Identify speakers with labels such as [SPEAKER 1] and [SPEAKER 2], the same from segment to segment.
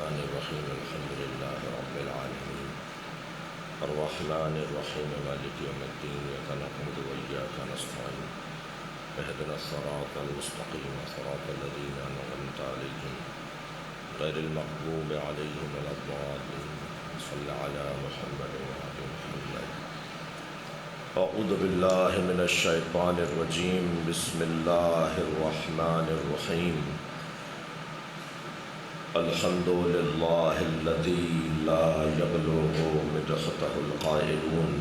[SPEAKER 1] الرحمن الرحيم الحمد لله رب العالمين الرحمن الرحيم مالك يوم الدين إياك نعبد وإياك نستعين اهدنا الصراط المستقيم صراط الذين أنعمت عليهم غير المغضوب عليهم ولا الضالين صل على محمد وآل محمد. أعوذ بالله من الشيطان الرجيم بسم الله الرحمن الرحيم. الحمد لله الذي لا يبلغ مدحته القائلون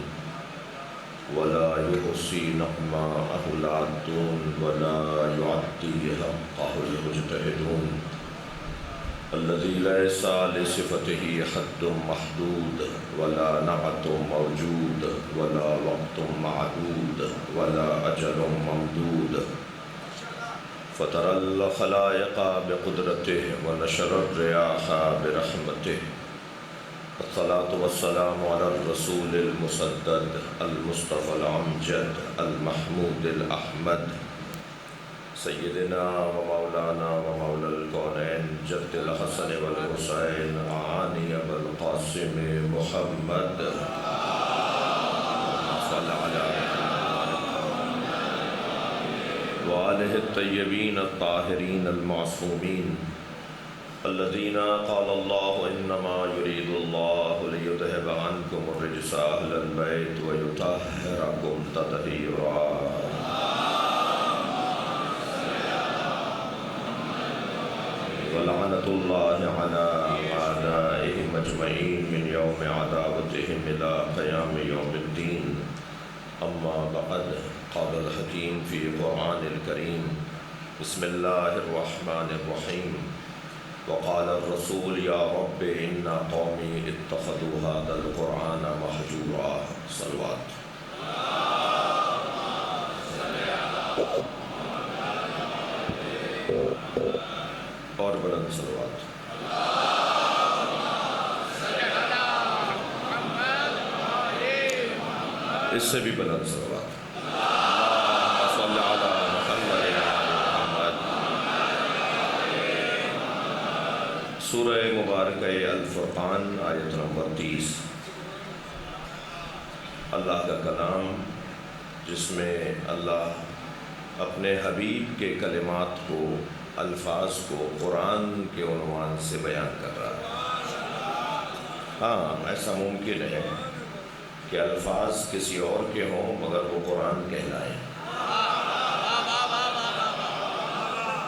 [SPEAKER 1] ولا يحصي نعماءه العادون ولا يعطي حقه المجتهدون، الذي ليس لصفته حد محدود ولا نعت موجود ولا وقت معدود ولا أجل ممدود، فترى الخلائق بقدرته ونشر الرياح برحمته. الصلاة والسلام على الرسول المسدد المصطفى الأمجد المحمود الأحمد سيدنا ومولانا ومولى الكونين جد الحسن والحسين عاني بالقاسم محمد صلى على وآله الطيبين الطاهرين المعصومين الذين قال الله إنما يريد الله ليذهب عنكم الرجس أهل البيت ويطهركم تطهيرا. ولعنة الله على أعدائهم أجمعين من يوم عداوتهم إلى قيام يوم الدين. أما بعد، قال الحكيم في القرآن الكريم بسم الله الرحمن الرحيم. وقال الرسول يا رب إن قومي اتخذوا هذا القرآن مهجورا. صلوات. اور بلند صلوات. اس سے بھی بلند صلوات. اللہم صل علی محمد وعلی محمد. سورہ مبارکہ الفرقان آیت نمبر 30. اللہ کا کلام جس میں اللہ اپنے حبیب کے کلمات کو، الفاظ کو قرآن کے عنوان سے بیان کر رہا ہے. ہاں، ایسا ممکن ہے کہ الفاظ کسی اور کے ہوں مگر وہ قرآن کہلائیں.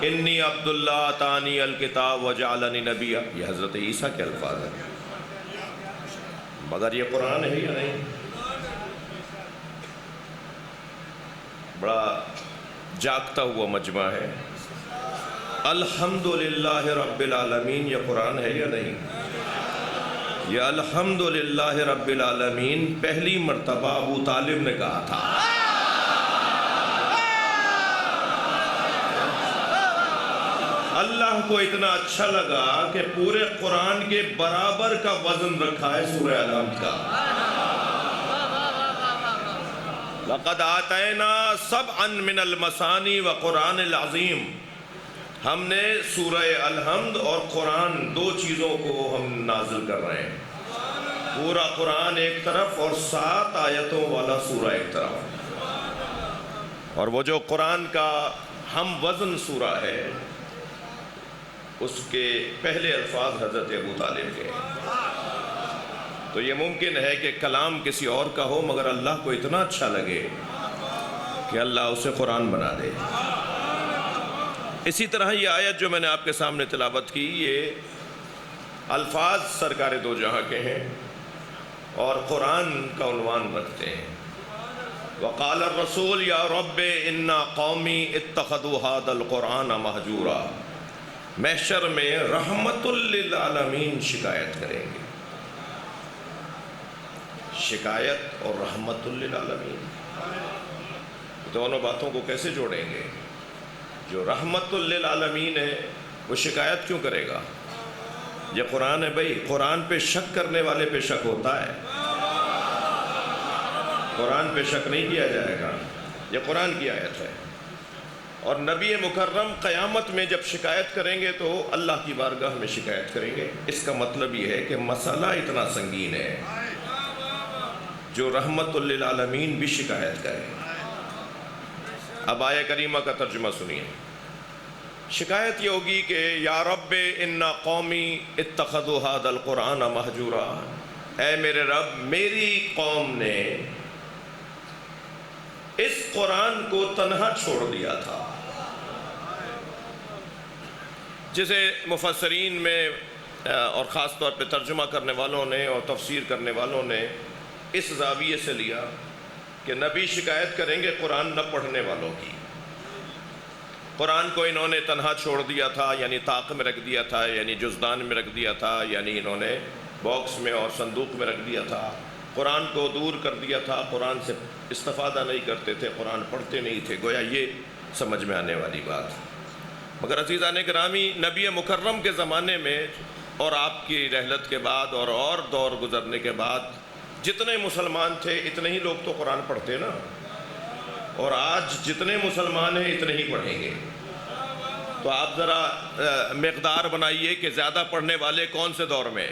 [SPEAKER 1] انی عبداللہ آتانی الکتاب وجعلنی نبیا، یہ حضرت عیسیٰ کے الفاظ ہیں، مگر یہ قرآن ہے یا نہیں؟ بڑا جاگتا ہوا مجمع ہے. الحمدللہ رب العالمین یہ قرآن ہے یا نہیں؟ یہ الحمدللہ رب العالمین پہلی مرتبہ ابو طالب نے کہا تھا. اللہ کو اتنا اچھا لگا کہ پورے قرآن کے برابر کا وزن رکھا ہے سورہ الحمد کا. لَقَدْ آتَيْنَا سَبْعًا مِّنَ الْمَثَانِي وَقُرْآنِ الْعَظِيمِ. ہم نے سورہ الحمد اور قرآن دو چیزوں کو ہم نازل کر رہے ہیں. پورا قرآن ایک طرف اور 7 آیتوں والا سورہ ایک طرف. اور وہ جو قرآن کا ہم وزن سورہ ہے اس کے پہلے الفاظ حضرت ابو طالب کے ہیں. تو یہ ممکن ہے کہ کلام کسی اور کا ہو مگر اللہ کو اتنا اچھا لگے کہ اللہ اسے قرآن بنا دے. اسی طرح یہ آیت جو میں نے آپ کے سامنے تلاوت کی، یہ الفاظ سرکار دو جہاں کے ہیں اور قرآن کا عنوان رکھتے ہیں. وقال الرسول یا رب ان قومی اتخذوا هذا القرآن مہجورا. محشر میں رحمت للعالمین شکایت کریں گے. شکایت اور رحمت للعالمین دونوں باتوں کو کیسے جوڑیں گے؟ جو رحمت للعالمین ہے وہ شکایت کیوں کرے گا؟ یہ قرآن ہے بھائی. قرآن پہ شک کرنے والے پہ شک ہوتا ہے. قرآن پہ شک نہیں کیا جائے گا. یہ قرآن کی آیت ہے. اور نبی مکرم قیامت میں جب شکایت کریں گے تو اللہ کی بارگاہ میں شکایت کریں گے۔ اس کا مطلب یہ ہے کہ مسئلہ اتنا سنگین ہے جو رحمت للعالمین بھی شکایت کرے۔ اب آیہ کریمہ کا ترجمہ سنیے۔ شکایت یہ ہوگی کہ یا رب ان قومی اتخذوا ھذا القرآن مہجورا، اے میرے رب میری قوم نے اس قرآن کو تنہا چھوڑ دیا تھا۔ جسے مفسرین میں اور خاص طور پہ ترجمہ کرنے والوں نے اور تفسیر کرنے والوں نے اس زاویے سے لیا کہ نبی شکایت کریں گے قرآن نہ پڑھنے والوں کی۔ قرآن کو انہوں نے تنہا چھوڑ دیا تھا، یعنی طاق میں رکھ دیا تھا، یعنی جزدان میں رکھ دیا تھا، یعنی انہوں نے باکس میں اور صندوق میں رکھ دیا تھا، قرآن کو دور کر دیا تھا، قرآن سے استفادہ نہیں کرتے تھے، قرآن پڑھتے نہیں تھے، گویا یہ سمجھ میں آنے والی بات۔ مگر عزیزان گرامی، نبی مکرم کے زمانے میں اور آپ کی رحلت کے بعد اور دور گزرنے کے بعد جتنے مسلمان تھے اتنے ہی لوگ تو قرآن پڑھتے نا، اور آج جتنے مسلمان ہیں اتنے ہی پڑھیں گے۔ تو آپ ذرا مقدار بنائیے کہ زیادہ پڑھنے والے کون سے دور میں؟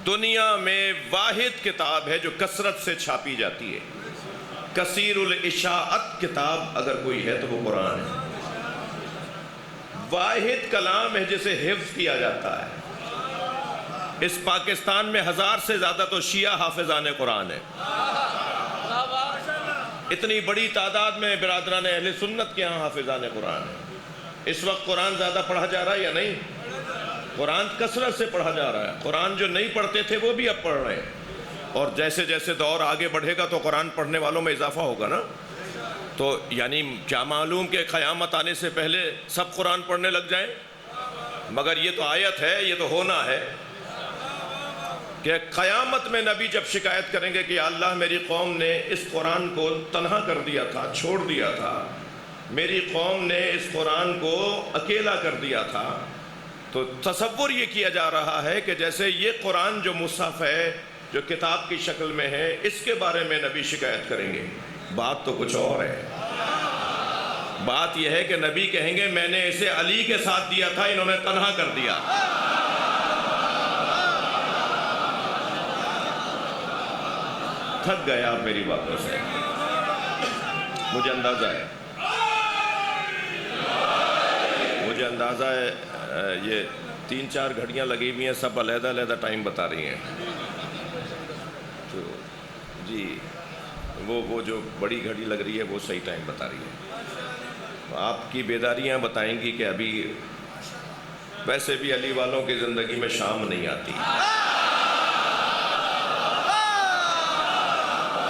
[SPEAKER 1] دنیا میں واحد کتاب ہے جو کثرت سے چھاپی جاتی ہے، کثیر الاشاعت کتاب اگر کوئی ہے تو وہ قرآن ہے۔ واحد کلام ہے جسے حفظ کیا جاتا ہے۔ اس پاکستان میں 1000 سے زیادہ تو شیعہ حافظان قرآن ہے۔ اتنی بڑی تعداد میں برادران اہل سنت کے ہاں حافظان قرآن ہے۔ اس وقت قرآن زیادہ پڑھا جا رہا ہے یا نہیں؟ قرآن کثرت سے پڑھا جا رہا ہے۔ قرآن جو نہیں پڑھتے تھے وہ بھی اب پڑھ رہے ہیں، اور جیسے جیسے دور آگے بڑھے گا تو قرآن پڑھنے والوں میں اضافہ ہوگا نا۔ تو یعنی کیا معلوم کہ قیامت آنے سے پہلے سب قرآن پڑھنے لگ جائیں؟ مگر یہ تو آیت ہے، یہ تو ہونا ہے کہ قیامت میں نبی جب شکایت کریں گے کہ یا اللہ میری قوم نے اس قرآن کو تنہا کر دیا تھا، چھوڑ دیا تھا، میری قوم نے اس قرآن کو اکیلا کر دیا تھا، تو تصور یہ کیا جا رہا ہے کہ جیسے یہ قرآن جو مصحف ہے، جو کتاب کی شکل میں ہے، اس کے بارے میں نبی شکایت کریں گے۔ بات تو کچھ اور ہے۔ بات یہ ہے کہ نبی کہیں گے میں نے اسے علی کے ساتھ دیا تھا، انہوں نے تنہا کر دیا۔ تھک گئے آپ میری باتوں سے، مجھے اندازہ ہے یہ 3-4 گھڑیاں لگی ہوئی ہیں، سب علیحدہ علیحدہ ٹائم بتا رہی ہیں۔ تو جی وہ جو بڑی گھڑی لگ رہی ہے وہ صحیح ٹائم بتا رہی ہے۔ آپ کی بیداریاں بتائیں گی کہ ابھی ویسے بھی علی والوں کی زندگی میں شام نہیں آتی۔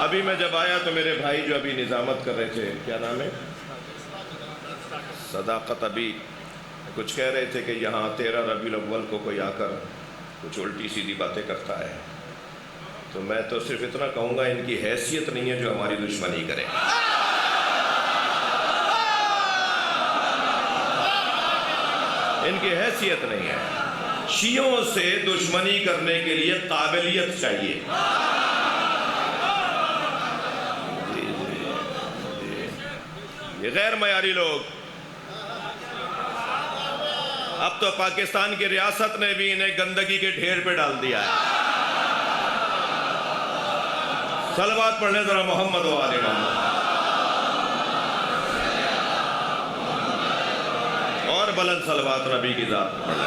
[SPEAKER 1] ابھی میں جب آیا تو میرے بھائی جو ابھی نظامت کر رہے تھے، کیا نام ہے، صداقت، ابھی کچھ کہہ رہے تھے کہ یہاں 13 ربیع الاول کو کوئی آ کر کچھ الٹی سیدھی باتیں کرتا ہے۔ تو میں تو صرف اتنا کہوں گا ان کی حیثیت نہیں ہے جو ہماری دشمنی کرے۔ ان کی حیثیت نہیں ہے۔ شیعوں سے دشمنی کرنے کے لیے قابلیت چاہیے۔ یہ غیر معیاری لوگ، اب تو پاکستان کی ریاست نے بھی انہیں گندگی کے ڈھیر پہ ڈال دیا ہے۔ صلوات پڑھنے ذرا محمد و آل محمد، اور بلند صلوات نبی کی ذات پر پڑھنے۔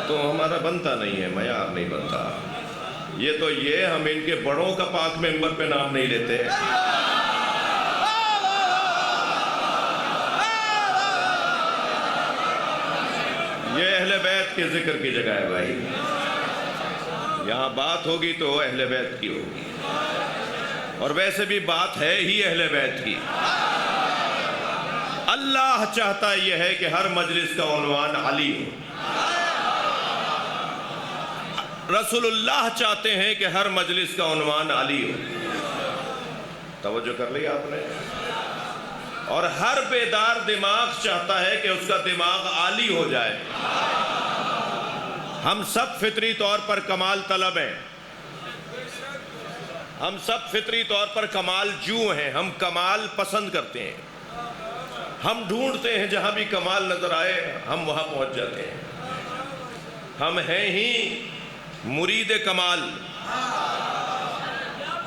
[SPEAKER 1] تو ہمارا بنتا نہیں ہے، معیار نہیں بنتا۔ یہ تو یہ ہم ان کے بڑوں کا پاک ممبر پہ نام نہیں لیتے۔ یہ اہل بیت کے ذکر کی جگہ ہے بھائی، یہاں بات ہوگی تو اہل بیت کی ہوگی، اور ویسے بھی بات ہے ہی اہل بیت کی۔ اللہ چاہتا یہ ہے کہ ہر مجلس کا عنوان علی ہو، رسول اللہ چاہتے ہیں کہ ہر مجلس کا عنوان علی ہو۔ توجہ کر لی آپ نے؟ اور ہر بیدار دماغ چاہتا ہے کہ اس کا دماغ عالی ہو جائے۔ ہم سب فطری طور پر کمال طلب ہیں، ہم سب فطری طور پر کمال جو ہیں، ہم کمال پسند کرتے ہیں، ہم ڈھونڈتے ہیں جہاں بھی کمال نظر آئے ہم وہاں پہنچ جاتے ہیں. ہم ہیں ہی مرید کمال.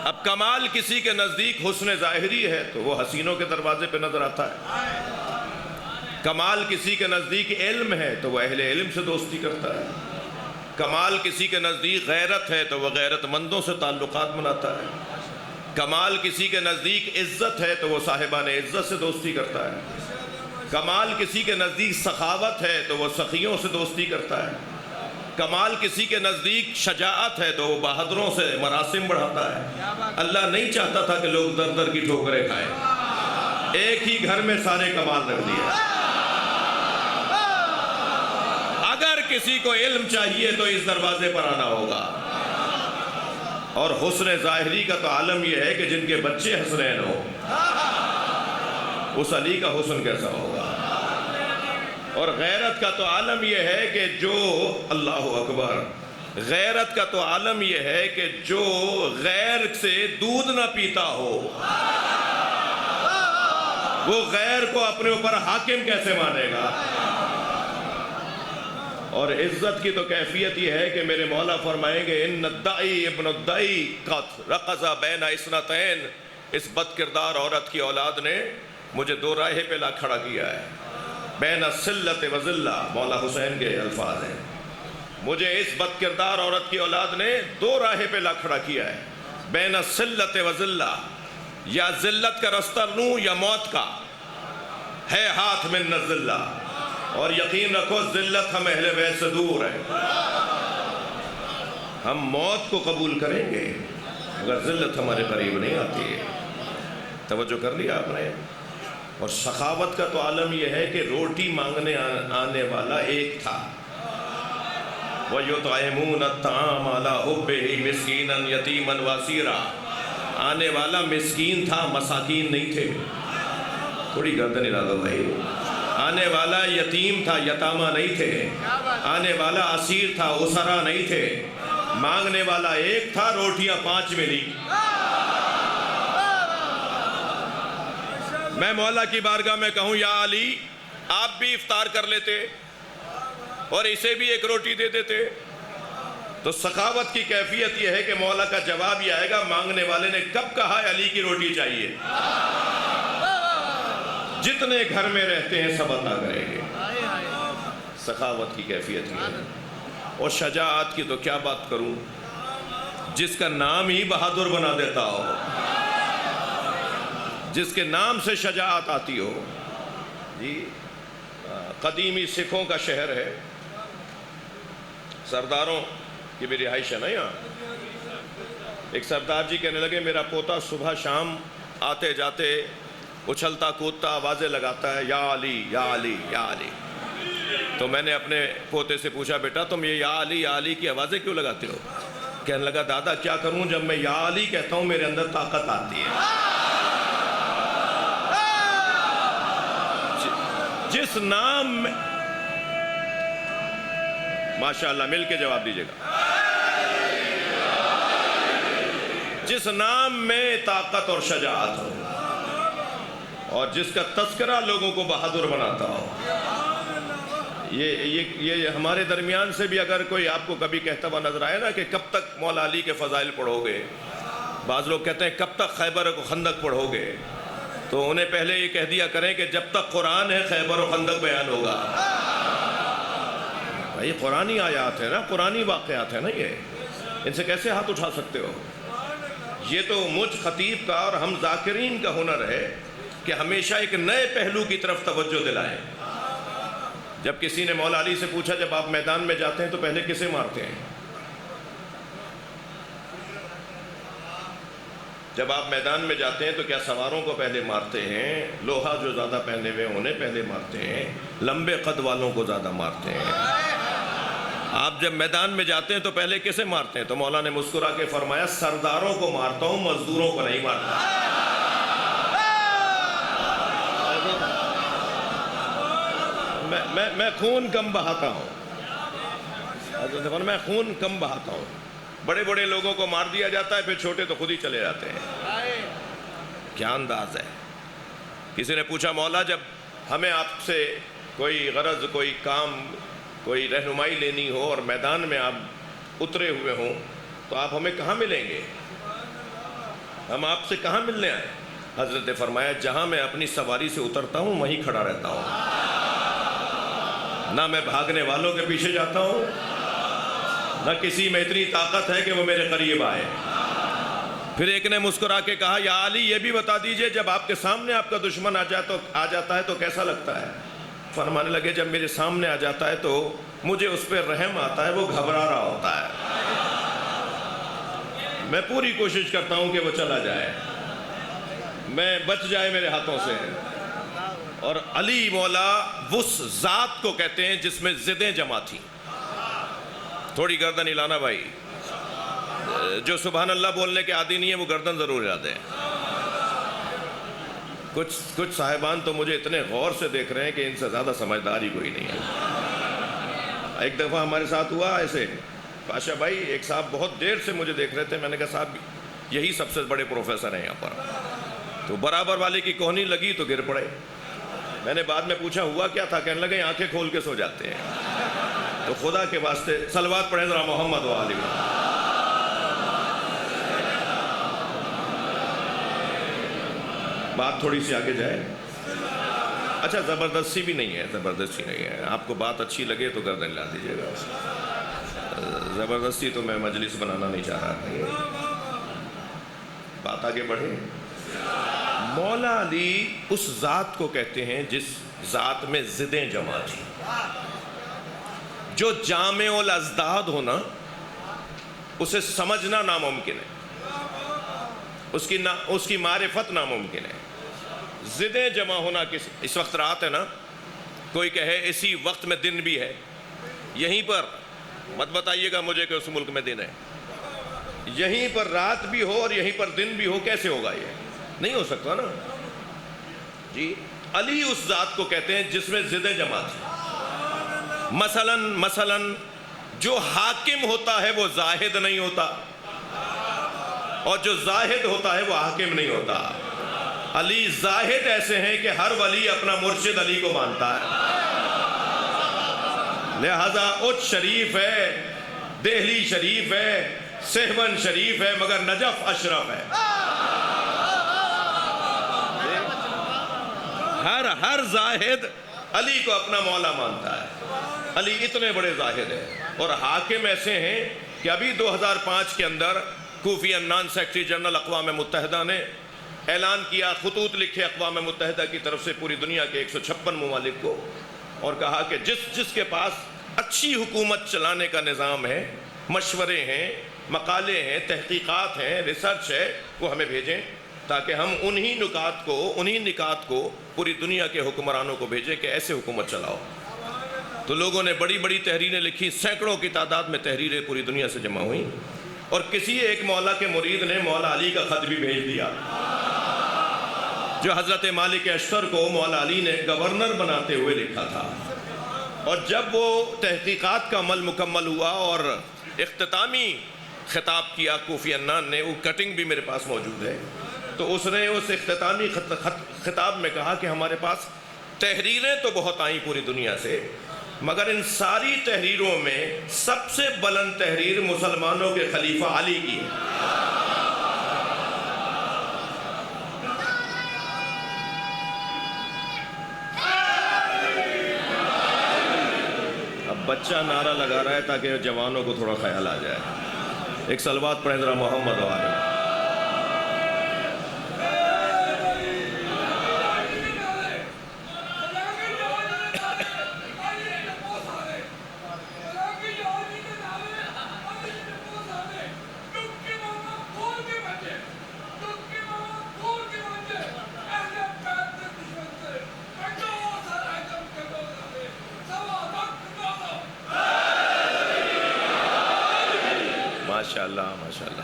[SPEAKER 1] اب کمال کسی کے نزدیک حسن ظاہری ہے تو وہ حسینوں کے دروازے پہ نظر آتا ہے. کمال کسی کے نزدیک علم ہے تو وہ اہل علم سے دوستی کرتا ہے. کمال کسی کے نزدیک غیرت ہے تو وہ غیرت مندوں سے تعلقات بناتا ہے. کمال کسی کے نزدیک عزت ہے تو وہ صاحبان عزت سے دوستی کرتا ہے. کمال کسی کے نزدیک سخاوت ہے تو وہ سخیوں سے دوستی کرتا ہے. کمال کسی کے نزدیک شجاعت ہے تو وہ بہادروں سے مراسم بڑھاتا ہے. اللہ نہیں چاہتا تھا کہ لوگ در در کی ٹھوکریں کھائیں، ایک ہی گھر میں سارے کمال رکھ دیا. اگر کسی کو علم چاہیے تو اس دروازے پر آنا ہوگا. اور حسن ظاہری کا تو عالم یہ ہے کہ جن کے بچے حسنین ہو، اس علی کا حسن کیسا ہوگا. اور غیرت کا تو عالم یہ ہے کہ جو اللہ اکبر، غیرت کا تو عالم یہ ہے کہ جو غیر سے دودھ نہ پیتا ہو وہ غیر کو اپنے اوپر حاکم کیسے مانے گا. اور عزت کی تو کیفیت یہ ہے کہ میرے مولا فرمائیں گے ان الدائی ابن الدائی قد رقص بین اثنتین، اس بد کردار عورت کی اولاد نے مجھے دو راہے پہ لا کھڑا کیا ہے. بین السلت و ذلہ، مولا حسین کے الفاظ ہیں. مجھے اس بد کردار عورت کی اولاد نے دو راہے پہ لا کھڑا کیا ہے. بین السلت و ذلہ، یا ذلت کا رستہ لوں یا موت کا. ہے ہاتھ من الذلہ، اور یقین رکھو ذلت ہم اہل بیت سے دور ہے. ہم موت کو قبول کریں گے مگر ذلت ہمارے قریب نہیں آتی ہے. توجہ کر لیا آپ نے. اور سخاوت کا تو عالم یہ ہے کہ روٹی مانگنے آنے والا ایک تھا. وَيُطْعِمُونَ الطَّعَامَ عَلَىٰ حُبِّهِ مِسْكِينًا يَتِيمًا وَأَسِيرًا، آنے والا مسکین تھا، مساکین نہیں تھے. تھوڑی گردن ہلا دو بھائی. آنے والا یتیم تھا، یتامہ نہیں تھے. آنے والا اسیر تھا، اسرا نہیں تھے. مانگنے والا ایک تھا، روٹیاں 5 ملی. میں مولا کی بارگاہ میں کہوں یا علی آپ بھی افطار کر لیتے اور اسے بھی ایک روٹی دے دیتے. تو سخاوت کی کیفیت یہ ہے کہ مولا کا جواب یہ آئے گا مانگنے والے نے کب کہا ہے علی کی روٹی چاہیے. جتنے گھر میں رہتے ہیں سب عطا کریں گے. سخاوت کی کیفیت یہ ہے. اور شجاعت کی تو کیا بات کروں، جس کا نام ہی بہادر بنا دیتا ہو، جس کے نام سے شجاعت آتی ہو. جی قدیمی سکھوں کا شہر ہے، سرداروں کی بھی رہائش ہے نا یہاں. ایک سردار جی کہنے لگے میرا پوتا صبح شام آتے جاتے اچھلتا کودتا آوازیں لگاتا ہے یا علی یا علی یا علی. تو میں نے اپنے پوتے سے پوچھا بیٹا تم یہ یا علی کی آوازیں کیوں لگاتے ہو. کہنے لگا دادا کیا کروں، جب میں یا علی کہتا ہوں میرے اندر طاقت آتی ہے. جس نام میں ماشاءاللہ مل کے جواب دیجیے گا، جس نام میں طاقت اور شجاعت ہو اور جس کا تذکرہ لوگوں کو بہادر بناتا ہو. یہ ہمارے درمیان سے بھی اگر کوئی آپ کو کبھی کہتا ہوا نظر آئے نا کہ کب تک مولا علی کے فضائل پڑھو گے، بعض لوگ کہتے ہیں کب تک خیبر و خندق پڑھو گے، تو انہیں پہلے یہ کہہ دیا کریں کہ جب تک قرآن ہے خیبر و خندق بیان ہوگا. بھائی قرآنی آیات ہے نا، قرآنی واقعات ہیں نا، یہ ان سے کیسے ہاتھ اٹھا سکتے ہو. یہ تو مجھ خطیب کا اور ہم ذاکرین کا ہنر ہے کہ ہمیشہ ایک نئے پہلو کی طرف توجہ دلائیں. جب کسی نے مولا علی سے پوچھا جب آپ میدان میں جاتے ہیں تو پہلے کسے مارتے ہیں، جب آپ میدان میں جاتے ہیں تو کیا سواروں کو پہلے مارتے ہیں، لوہا جو زیادہ پہنے ہوئے انہیں پہلے مارتے ہیں، لمبے قد والوں کو زیادہ مارتے ہیں؟ آپ جب میدان میں جاتے ہیں تو پہلے کسے مارتے ہیں؟ تو مولا نے مسکرا کے فرمایا سرداروں کو مارتا ہوں، مزدوروں کو نہیں مارتا. میں خون کم بہاتا ہوں، میں خون کم بہاتا ہوں. بڑے بڑے لوگوں کو مار دیا جاتا ہے، پھر چھوٹے تو خود ہی چلے جاتے ہیں. کیا انداز ہے. کسی نے پوچھا مولا جب ہمیں آپ سے کوئی غرض، کوئی کام، کوئی رہنمائی لینی ہو اور میدان میں آپ اترے ہوئے ہوں تو آپ ہمیں کہاں ملیں گے؟ ہم آپ سے کہاں ملنے آئے؟ حضرت نے فرمایا جہاں میں اپنی سواری سے اترتا ہوں وہیں کھڑا رہتا ہوں. نہ میں بھاگنے والوں کے پیچھے جاتا ہوں، نہ کسی میں اتنی طاقت ہے کہ وہ میرے قریب آئے. پھر ایک نے مسکرا کے کہا یا علی یہ بھی بتا دیجئے جب آپ کے سامنے آپ کا دشمن آ جاتا ہے تو کیسا لگتا ہے؟ فرمانے لگے جب میرے سامنے آ جاتا ہے تو مجھے اس پہ رحم آتا ہے، وہ گھبرا رہا ہوتا ہے. میں پوری کوشش کرتا ہوں کہ وہ چلا جائے، میں بچ جائے میرے ہاتھوں سے. اور علی مولا اس ذات کو کہتے ہیں جس میں ضدیں جمع تھیں. تھوڑی گردن ہلانا بھائی، جو سبحان اللہ بولنے کے عادی نہیں ہے وہ گردن ضرور ہلا دیں. کچھ صاحبان تو مجھے اتنے غور سے دیکھ رہے ہیں کہ ان سے زیادہ سمجھدار ہی کوئی نہیں ہے. ایک دفعہ ہمارے ساتھ ہوا ایسے، پاشا بھائی ایک صاحب بہت دیر سے مجھے دیکھ رہے تھے. میں نے کہا صاحب یہی سب سے بڑے پروفیسر ہیں یہاں پر. تو برابر والے کی کوہنی لگی تو گر پڑے. میں نے بعد میں پوچھا ہوا کیا تھا؟ کہنے لگے آنکھیں کھول کے سو جاتے ہیں. تو خدا کے واسطے صلوات پڑھیں ذرا محمد و آلہ. بات تھوڑی سی آگے جائے. اچھا زبردستی بھی نہیں ہے، زبردستی نہیں ہے. آپ کو بات اچھی لگے تو گردن ہلا دیجیے گا. زبردستی تو میں مجلس بنانا نہیں چاہ رہا تھا. بات آگے بڑھے. مولا علی اس ذات کو کہتے ہیں جس ذات میں ضدیں جمع تھیں، جو جامع الازداد ہونا اسے سمجھنا ناممکن ہے، اس کی معرفت ناممکن ہے. ضدیں جمع ہونا اس وقت رات ہے نا، کوئی کہے اسی وقت میں دن بھی ہے، یہیں پر مت بتائیے گا مجھے کہ اس ملک میں دن ہے. یہیں پر رات بھی ہو اور یہیں پر دن بھی ہو، کیسے ہوگا؟ یہ نہیں ہو سکتا نا جی. علی اس ذات کو کہتے ہیں جس میں ضدیں جمع تھی. مثلا جو حاکم ہوتا ہے وہ زاہد نہیں ہوتا، اور جو زاہد ہوتا ہے وہ حاکم نہیں ہوتا. علی زاہد ایسے ہیں کہ ہر ولی اپنا مرشد علی کو مانتا ہے. لہذا اچ شریف ہے، دہلی شریف ہے، سہون شریف ہے، مگر نجف اشرف ہے. ہر زاہد علی کو اپنا مولا مانتا ہے. علی اتنے بڑے زاہد ہیں. اور حاکم ایسے ہیں کہ ابھی 2005 کے اندر کوفی عنان سیکرٹری جنرل اقوام متحدہ نے اعلان کیا، خطوط لکھے اقوام متحدہ کی طرف سے پوری دنیا کے 156 ممالک کو، اور کہا کہ جس کے پاس اچھی حکومت چلانے کا نظام ہے، مشورے ہیں، مقالے ہیں، تحقیقات ہیں، ریسرچ ہے، وہ ہمیں بھیجیں تاکہ ہم انہی نکات کو پوری دنیا کے حکمرانوں کو بھیجیں کہ ایسے حکومت چلاؤ. تو لوگوں نے بڑی بڑی تحریریں لکھی، سینکڑوں کی تعداد میں تحریریں پوری دنیا سے جمع ہوئیں. اور کسی ایک مولا کے مرید نے مولا علی کا خط بھی بھیج دیا، جو حضرت مالک اشتر کو مولا علی نے گورنر بناتے ہوئے لکھا تھا. اور جب وہ تحقیقات کا عمل مکمل ہوا اور اختتامی خطاب کیا کوفی عنان نے، وہ کٹنگ بھی میرے پاس موجود ہے، تو اس نے اس اختتامی خطاب میں کہا کہ ہمارے پاس تحریریں تو بہت آئیں پوری دنیا سے، مگر ان ساری تحریروں میں سب سے بلند تحریر مسلمانوں کے خلیفہ علی کی ہے. اب بچہ نعرہ لگا رہا ہے تاکہ جوانوں کو تھوڑا خیال آ جائے. ایک صلوات پڑھیں ذرا محمد و آلہ. ماشاءاللہ ماشاءاللہ.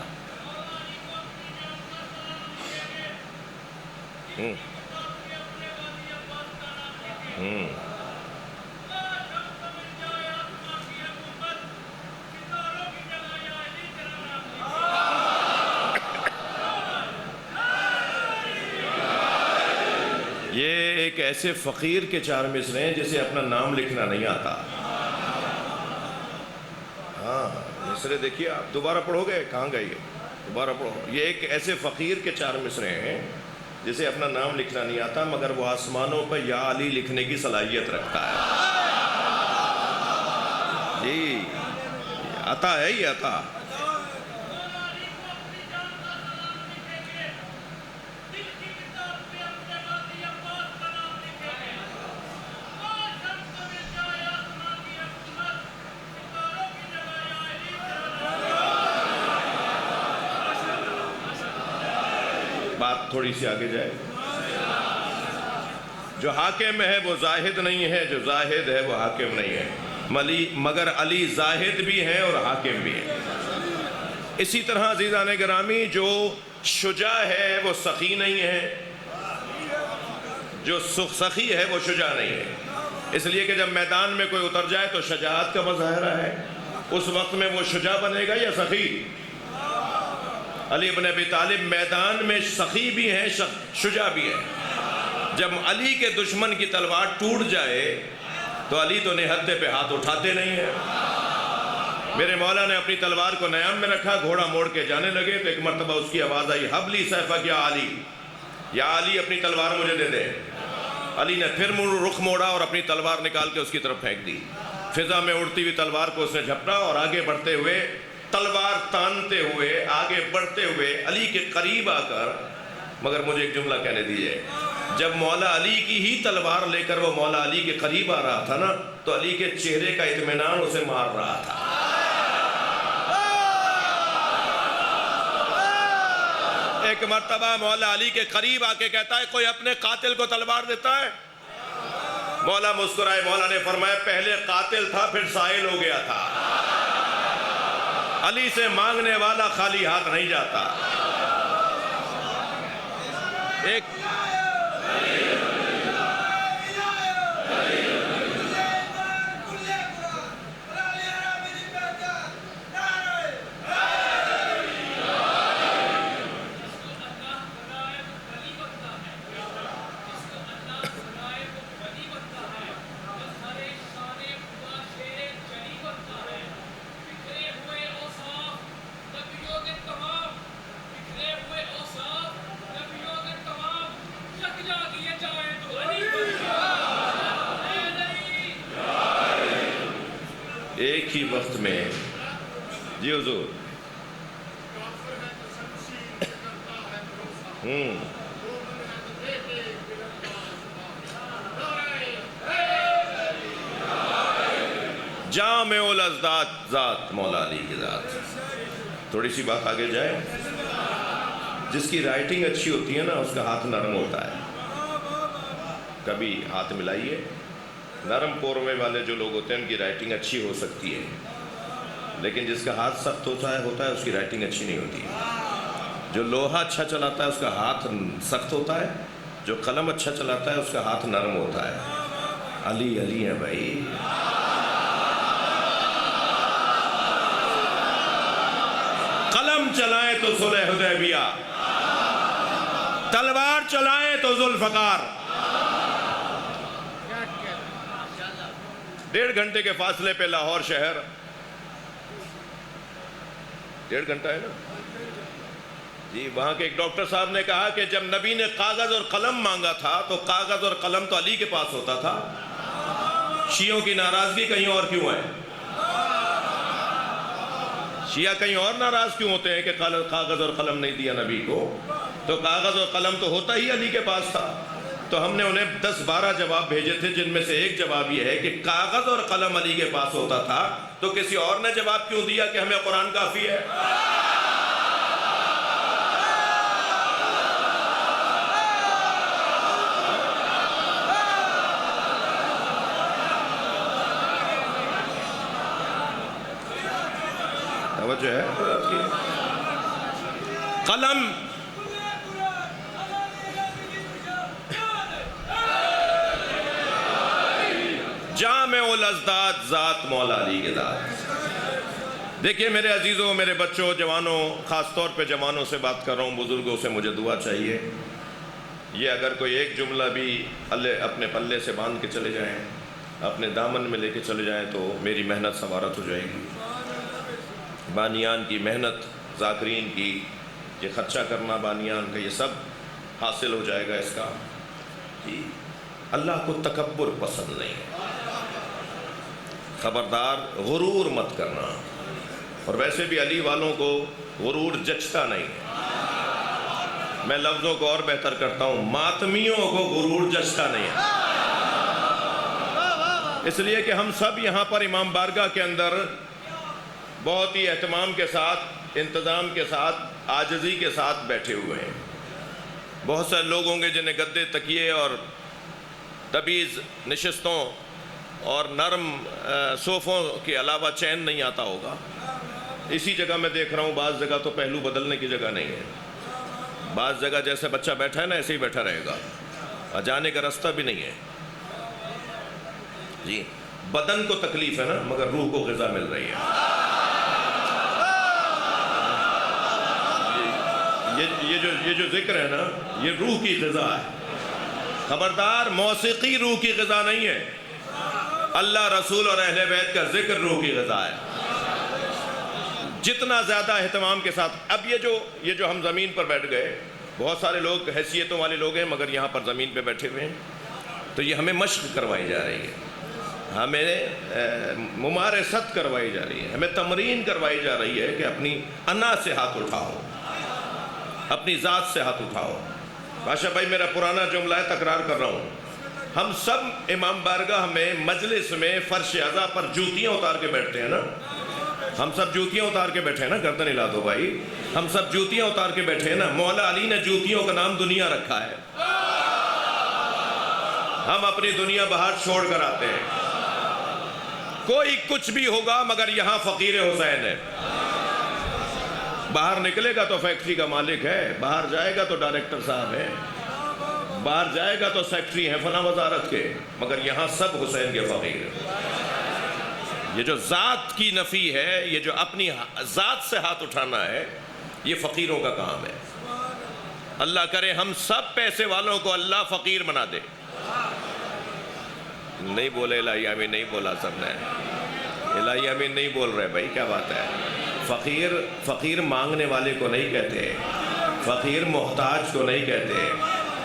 [SPEAKER 1] ایسے فقیر کے 4 مصرے ہیں جسے اپنا نام لکھنا نہیں آتا. ہاں مصرے دیکھیے آپ, دوبارہ پڑھو گے, کہاں گئے یہ, دوبارہ پڑھو. یہ ایک ایسے فقیر کے 4 مصرے ہیں جسے اپنا نام لکھنا نہیں آتا, مگر وہ آسمانوں پر یا علی لکھنے کی صلاحیت رکھتا ہے. جی عطا ہے یہ عطا. بات تھوڑی سی آگے جائے. جو حاکم ہے وہ زاہد نہیں ہے, جو زاہد ہے وہ حاکم نہیں ہے, مگر علی زاہد بھی ہیں اور حاکم بھی ہیں. اسی طرح عزیزان گرامی, جو شجاع ہے وہ سخی نہیں ہے, جو سخی ہے وہ شجاع نہیں ہے. اس لیے کہ جب میدان میں کوئی اتر جائے تو شجاعت کا مظاہرہ ہے, اس وقت میں وہ شجاع بنے گا یا سخی؟ علی ابن ابی طالب میدان میں سخی بھی ہیں, شجاع بھی ہیں. جب علی کے دشمن کی تلوار ٹوٹ جائے تو علی تو نہتے پہ ہاتھ اٹھاتے نہیں ہیں. میرے مولا نے اپنی تلوار کو نیام میں رکھا, گھوڑا موڑ کے جانے لگے تو ایک مرتبہ اس کی آواز آئی, حبلی سیفک یا علی, یا علی اپنی تلوار مجھے دے دے. علی نے پھر رخ موڑا اور اپنی تلوار نکال کے اس کی طرف پھینک دی. فضا میں اڑتی ہوئی تلوار کو اس نے جھپٹا اور آگے بڑھتے ہوئے, تلوار تانتے ہوئے آگے بڑھتے ہوئے علی کے قریب آ کر, مگر مجھے ایک جملہ کہنے دیجئے, جب مولا علی کی ہی تلوار لے کر وہ مولا علی کے قریب آ رہا تھا نا, تو علی کے چہرے کا اطمینان اسے مار رہا تھا. ایک مرتبہ مولا علی کے قریب آ کے کہتا ہے, کوئی اپنے قاتل کو تلوار دیتا ہے؟ مولا مسکرائے, مولا نے فرمایا, پہلے قاتل تھا پھر سائل ہو گیا تھا. علی سے مانگنے والا خالی ہاتھ نہیں جاتا. ایک ایک ہی وقت میں, جی حضور, جامع الاضداد ذات مولا علی کی ذات. تھوڑی سی بات آگے جائے. جس کی رائٹنگ اچھی ہوتی ہے نا, اس کا ہاتھ نرم ہوتا ہے. کبھی ہاتھ ملائیے, نرم قورمے والے جو لوگ ہوتے ہیں ان کی رائٹنگ اچھی ہو سکتی ہے, لیکن جس کا ہاتھ سخت ہوتا ہے اس کی رائٹنگ اچھی نہیں ہوتی. جو لوہا اچھا چلاتا ہے اس کا ہاتھ سخت ہوتا ہے, جو قلم اچھا چلاتا ہے اس کا ہاتھ نرم ہوتا ہے. علی علی ہے بھائی. قلم چلائیں تو صلح حدیبیہ, تلوار چلائیں تو ذوالفقار. 1.5 گھنٹے کے فاصلے پہ لاہور شہر, 1.5 گھنٹہ ہے نا جی. وہاں کے ایک ڈاکٹر صاحب نے کہا کہ جب نبی نے کاغذ اور قلم مانگا تھا تو کاغذ اور قلم تو علی کے پاس ہوتا تھا, شیعوں کی ناراضگی کہیں اور کیوں ہے؟ شیعہ کہیں اور ناراض کیوں ہوتے ہیں کہ کاغذ اور قلم نہیں دیا نبی کو؟ تو کاغذ اور قلم تو ہوتا ہی علی کے پاس تھا. تو ہم نے انہیں 10-12 جواب بھیجے تھے, جن میں سے ایک جواب یہ ہے کہ کاغذ اور قلم علی کے پاس ہوتا تھا, تو کسی اور نے جواب کیوں دیا کہ ہمیں قرآن کافی ہے؟ توجہ ہے قلم جامع الاضداد ذات مولا علی کے ذات. دیکھیے میرے عزیزوں, میرے بچوں, جوانوں, خاص طور پہ جوانوں سے بات کر رہا ہوں, بزرگوں سے مجھے دعا چاہیے. یہ اگر کوئی ایک جملہ بھی اپنے پلے سے باندھ کے چلے جائیں، اپنے دامن میں لے کے چلے جائیں، تو میری محنت ثمارت ہو جائے گی۔ بانیان کی محنت، ذاکرین کی یہ خرچہ کرنا بانیان کا، یہ سب حاصل ہو جائے گا اس کا۔ جی اللہ کو تکبر پسند نہیں ہے، خبردار غرور مت کرنا، اور ویسے بھی علی والوں کو غرور جچتا نہیں ہے۔ میں لفظوں کو اور بہتر کرتا ہوں، ماتمیوں کو غرور جچتا نہیں ہے، اس لیے کہ ہم سب یہاں پر امام بارگاہ کے اندر بہت ہی اہتمام کے ساتھ، انتظام کے ساتھ، عاجزی کے ساتھ بیٹھے ہوئے ہیں۔ بہت سارے لوگ ہوں گے جنہیں گدے، تکیے اور تبیز نشستوں اور نرم صوفوں کے علاوہ چین نہیں آتا ہوگا۔ اسی جگہ میں دیکھ رہا ہوں بعض جگہ تو پہلو بدلنے کی جگہ نہیں ہے، بعض جگہ جیسے بچہ بیٹھا ہے نا ایسے ہی بیٹھا رہے گا، اور جانے کا راستہ بھی نہیں ہے۔ جی بدن کو تکلیف ہے نا، مگر روح کو غذا مل رہی ہے۔ یہ جو ذکر ہے نا، یہ روح کی غذا ہے۔ خبردار، موسیقی روح کی غذا نہیں ہے، اللہ، رسول اور اہل بیت کا ذکر روح کی غذا ہے۔ جتنا زیادہ اہتمام کے ساتھ، اب یہ جو ہم زمین پر بیٹھ گئے، بہت سارے لوگ حیثیتوں والے لوگ ہیں مگر یہاں پر زمین پہ بیٹھے ہوئے ہیں، تو یہ ہمیں مشق کروائی جا رہی ہے، ہمیں ممارست کروائی جا رہی ہے، ہمیں تمرین کروائی جا رہی ہے کہ اپنی انا سے ہاتھ اٹھاؤ، اپنی ذات سے ہاتھ اٹھاؤ۔ بادشاہ بھائی میرا پرانا جملہ ہے، تکرار کر رہا ہوں، ہم سب امام بارگاہ میں مجلس میں فرش اعضا پر جوتیاں اتار کے بیٹھتے ہیں نا، ہم سب جوتیاں اتار کے بیٹھے ہیں نا، گردن ہلا دو بھائی، ہم سب جوتیاں اتار کے بیٹھے ہیں نا۔ مولا علی نے جوتیوں کا نام دنیا رکھا ہے، ہم اپنی دنیا باہر چھوڑ کر آتے ہیں۔ کوئی کچھ بھی ہوگا مگر یہاں فقیر حسین ہے۔ باہر نکلے گا تو فیکٹری کا مالک ہے، باہر جائے گا تو ڈائریکٹر صاحب ہے، باہر جائے گا تو سیکٹری ہیں فلاں وزارت کے، مگر یہاں سب حسین کے فقیر ہیں۔ یہ جو ذات کی نفی ہے، یہ جو اپنی ذات سے ہاتھ اٹھانا ہے، یہ فقیروں کا کام ہے۔ اللہ کرے ہم سب پیسے والوں کو اللہ فقیر بنا دے۔ نہیں بولے الہی آمین، نہیں بولا سب نے، الہی آمین نہیں بول رہے بھائی، کیا بات ہے؟ فقیر مانگنے والے کو نہیں کہتے، فقیر محتاج کو نہیں کہتے،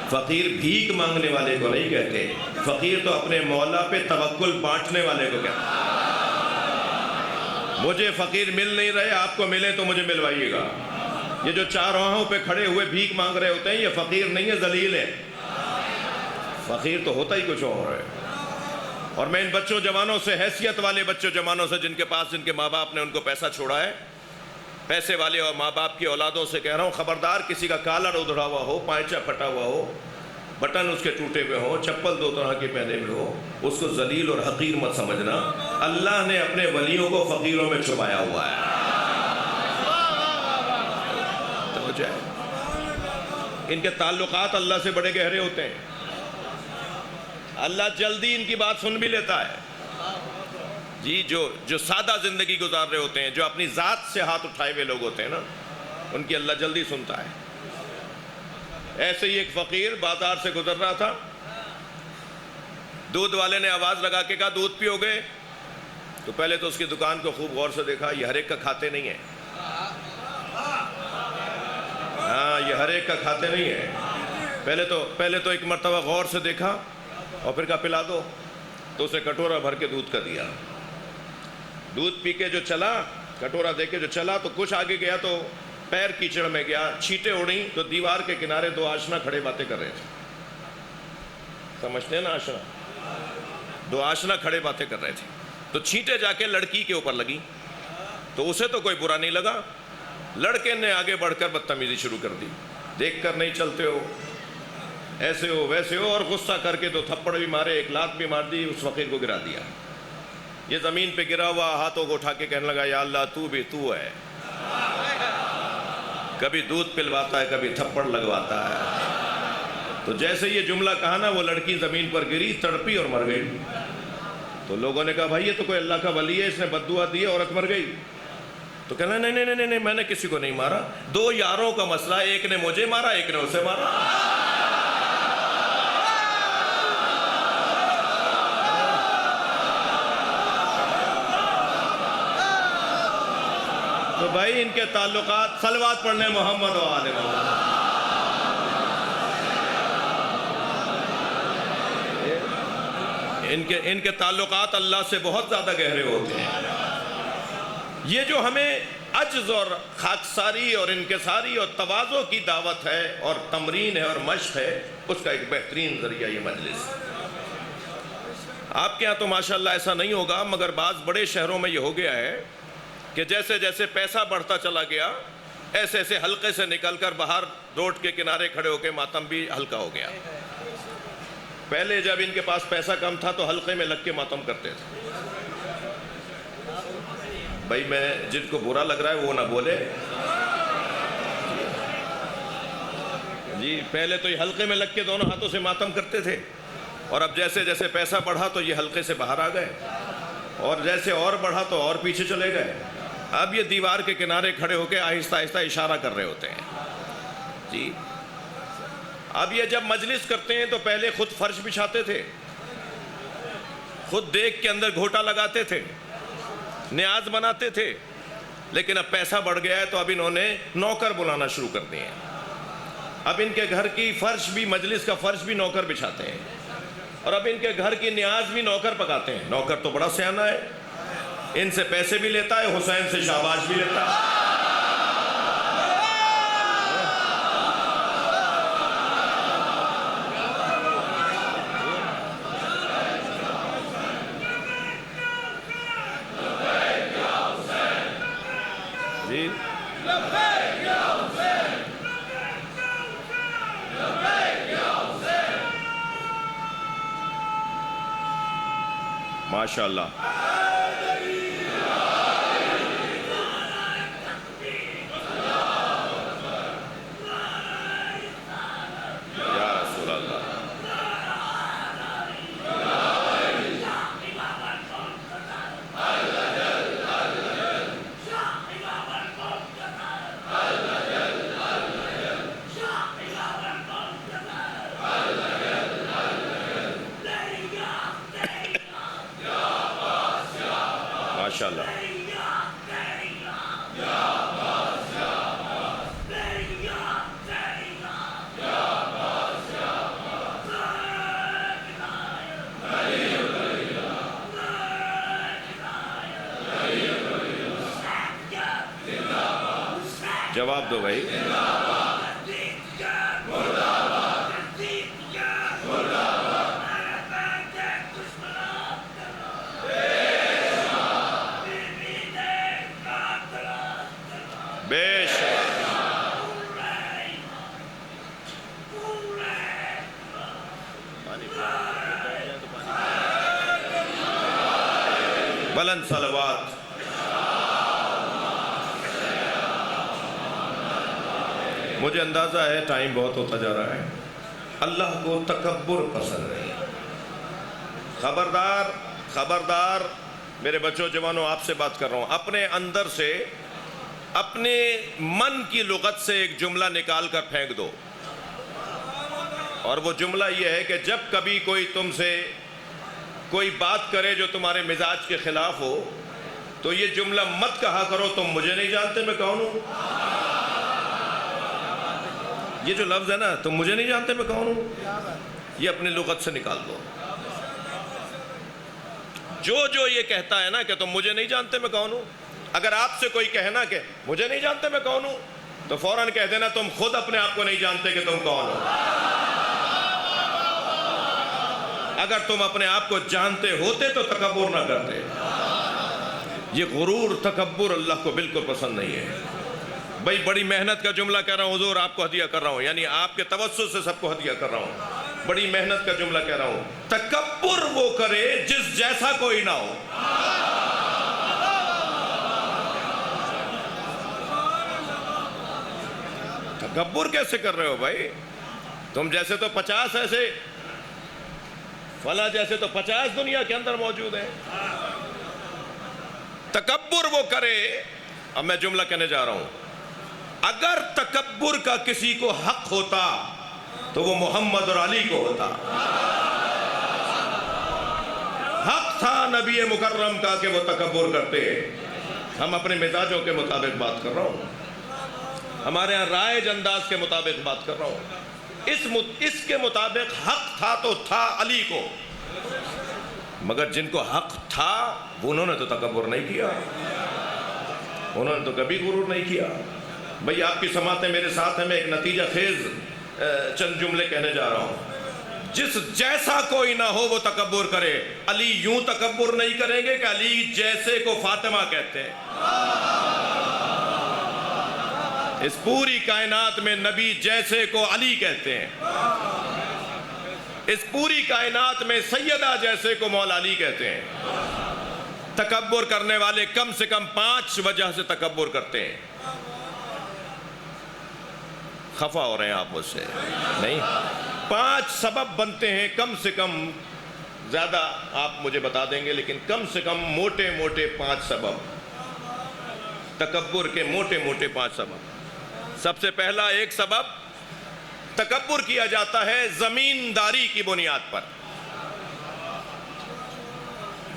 [SPEAKER 1] فقیر بھیک مانگنے والے کو نہیں کہتے، فقیر تو اپنے مولا پہ توکل بانٹنے والے کو کہتے۔ مجھے فقیر مل نہیں رہے، آپ کو ملے تو مجھے ملوائیے گا۔ یہ جو چارواہوں پہ کھڑے ہوئے بھیک مانگ رہے ہوتے ہیں، یہ فقیر نہیں ہے، ذلیل ہے۔ فقیر تو ہوتا ہی کچھ اور ہے۔ اور میں ان بچوں جوانوں سے، حیثیت والے بچوں جوانوں سے، جن کے پاس جن کے ماں باپ نے ان کو پیسہ چھوڑا ہے، پیسے والے اور ماں باپ کی اولادوں سے کہہ رہا ہوں، خبردار کسی کا کالر ادھڑا ہوا ہو، پائچہ پھٹا ہوا ہو، بٹن اس کے ٹوٹے ہوئے ہوں، چپل دو طرح کے پہنے ہوئے ہو، اس کو ذلیل اور حقیر مت سمجھنا۔ اللہ نے اپنے ولیوں کو فقیروں میں چھپایا ہوا ہے۔ ان کے تعلقات اللہ سے بڑے گہرے ہوتے ہیں، اللہ جلدی ان کی بات سن بھی لیتا ہے۔ جی جو سادہ زندگی گزار رہے ہوتے ہیں، جو اپنی ذات سے ہاتھ اٹھائے ہوئے لوگ ہوتے ہیں نا، ان کی اللہ جلدی سنتا ہے۔ ایسے ہی ایک فقیر بازار سے گزر رہا تھا، دودھ والے نے آواز لگا کے کہا دودھ پیو گے؟ تو پہلے تو اس کی دکان کو خوب غور سے دیکھا، یہ ہر ایک کا کھاتے نہیں ہے، ہاں یہ ہر ایک کا کھاتے نہیں ہے۔ پہلے تو ایک مرتبہ غور سے دیکھا اور پھر کہا پلا دو، تو اسے کٹورا بھر کے دودھ کا دیا۔ دودھ پی کے جو چلا، کٹورا دے کے جو چلا، تو کچھ آگے گیا تو پیر کیچڑ میں گیا، چھینٹیں اڑیں تو دیوار کے کنارے دو آشنا کھڑے باتیں کر رہے تھے۔ سمجھتے ہیں نا آشنا؟ دو آشنا کھڑے باتیں کر رہے تھے، تو چھینٹیں جا کے لڑکی کے اوپر لگی، تو اسے تو کوئی برا نہیں لگا، لڑکے نے آگے بڑھ کر بدتمیزی شروع کر دی، دیکھ کر نہیں چلتے ہو، ایسے ہو ویسے ہو، اور غصہ کر کے تو تھپڑ بھی مارے، ایک لات بھی مار دی، اس فقیر کو گرا دیا۔ یہ زمین پہ گرا ہوا ہاتھوں کو اٹھا کے کہنے لگا یا اللہ تو بھی تو ہے، کبھی دودھ پلواتا ہے، کبھی تھپڑ لگواتا ہے۔ تو جیسے یہ جملہ کہا نا، وہ لڑکی زمین پر گری، تڑپی اور مر گئی۔ تو لوگوں نے کہا بھائی یہ تو کوئی اللہ کا ولی ہے، اس نے بد دعا دی، عورت مر گئی۔ تو کہنا نہیں میں نے کسی کو نہیں مارا، دو یاروں کا مسئلہ، ایک نے مجھے مارا، ایک نے اسے مارا۔ تو بھائی ان کے تعلقات صلوات پڑھنے محمد و آل محمد. ان کے تعلقات اللہ سے بہت زیادہ گہرے ہوتے ہیں. یہ جو ہمیں عجز اور خاکساری اور انکساری اور تواضع کی دعوت ہے اور تمرین ہے اور مشق ہے، اس کا ایک بہترین ذریعہ یہ مجلس. آپ کے ہاں تو ماشاءاللہ ایسا نہیں ہوگا، مگر بعض بڑے شہروں میں یہ ہو گیا ہے کہ جیسے جیسے پیسہ بڑھتا چلا گیا، ایسے ایسے حلقے سے نکل کر باہر روڈ کے کنارے کھڑے ہو کے ماتم بھی ہلکا ہو گیا. پہلے جب ان کے پاس پیسہ کم تھا تو حلقے میں لگ کے ماتم کرتے تھے. بھائی میں جن کو برا لگ رہا ہے وہ نہ بولے جی. پہلے تو یہ حلقے میں لگ کے دونوں ہاتھوں سے ماتم کرتے تھے، اور اب جیسے جیسے پیسہ بڑھا تو یہ حلقے سے باہر آ گئے، اور جیسے اور بڑھا تو اور پیچھے چلے گئے. اب یہ دیوار کے کنارے کھڑے ہو کے آہستہ آہستہ اشارہ کر رہے ہوتے ہیں جی. اب یہ جب مجلس کرتے ہیں تو پہلے خود فرش بچھاتے تھے، خود دیکھ کے اندر گھوٹا لگاتے تھے، نیاز بناتے تھے، لیکن اب پیسہ بڑھ گیا ہے تو اب انہوں نے نوکر بلانا شروع کر دیے ہیں. اب ان کے گھر کی فرش بھی، مجلس کا فرش بھی نوکر بچھاتے ہیں، اور اب ان کے گھر کی نیاز بھی نوکر پکاتے ہیں. نوکر تو بڑا سیانہ ہے، ان سے پیسے بھی لیتا ہے، حسین سے شاباش بھی لیتا ہے. جی ماشاء اللہ. یا رسول اللہ. ماشاء اللہ. جواب دو بھائی. بے شک بلند صلوات. مجھے اندازہ ہے ٹائم بہت ہوتا جا رہا ہے. اللہ کو تکبر پسند نہیں. خبردار خبردار میرے بچوں جوانوں، آپ سے بات کر رہا ہوں. اپنے اندر سے، اپنے من کی لغت سے ایک جملہ نکال کر پھینک دو، اور وہ جملہ یہ ہے کہ جب کبھی کوئی تم سے کوئی بات کرے جو تمہارے مزاج کے خلاف ہو تو یہ جملہ مت کہا کرو تم مجھے نہیں جانتے میں کون ہوں. یہ جو لفظ ہے نا، تم مجھے نہیں جانتے میں کون ہوں، یہ اپنی لغت سے نکال دو. جو یہ کہتا ہے نا کہ تم مجھے نہیں جانتے میں کون ہوں، اگر آپ سے کوئی کہنا کہ مجھے نہیں جانتے میں کون ہوں، تو فوراً کہہ دینا تم خود اپنے آپ کو نہیں جانتے کہ تم کون ہو. اگر تم اپنے آپ کو جانتے ہوتے تو تکبر نہ کرتے. یہ غرور، تکبر اللہ کو بالکل پسند نہیں ہے. بھائی بڑی محنت کا جملہ کہہ رہا ہوں حضور، آپ کو ہدیہ کر رہا ہوں، یعنی آپ کے توسط سے سب کو ہدیہ کر رہا ہوں. بڑی محنت کا جملہ کہہ رہا ہوں. تکبر وہ کرے جس جیسا کوئی نہ ہو. تکبر کیسے کر رہے ہو بھائی؟ تم جیسے تو 50 ایسے، فلاں جیسے تو 50 دنیا کے اندر موجود ہیں. تکبر وہ کرے. اب میں جملہ کہنے جا رہا ہوں. اگر تکبر کا کسی کو حق ہوتا تو وہ محمد اور علی کو ہوتا. حق تھا نبی مکرم کا کہ وہ تکبر کرتے. ہم اپنے مزاجوں کے مطابق بات کر رہا ہوں، ہمارے ہاں رائج انداز کے مطابق بات کر رہا ہوں۔ اس کے مطابق حق تھا تو تھا علی کو، مگر جن کو حق تھا انہوں نے تو تکبر نہیں کیا، انہوں نے تو کبھی غرور نہیں کیا۔ بھئی آپ کی سماعتیں میرے ساتھ ہیں، میں ایک نتیجہ خیز چند جملے کہنے جا رہا ہوں۔ جس جیسا کوئی نہ ہو وہ تکبر کرے، علی یوں تکبر نہیں کریں گے کہ علی جیسے کو فاطمہ کہتے ہیں۔ اس پوری کائنات میں نبی جیسے کو علی کہتے ہیں، اس پوری کائنات میں سیدہ جیسے کو مولا علی کہتے ہیں۔ تکبر کرنے والے کم سے کم 5 وجہ سے تکبر کرتے ہیں۔ خفا ہو رہے ہیں آپ مجھ سے؟ نہیں، 5 سبب بنتے ہیں کم سے کم، زیادہ آپ مجھے بتا دیں گے لیکن کم سے کم موٹے موٹے 5 سبب، تکبر کے موٹے موٹے 5 سبب۔ سب سے پہلا ایک سبب، تکبر کیا جاتا ہے زمینداری کی بنیاد پر۔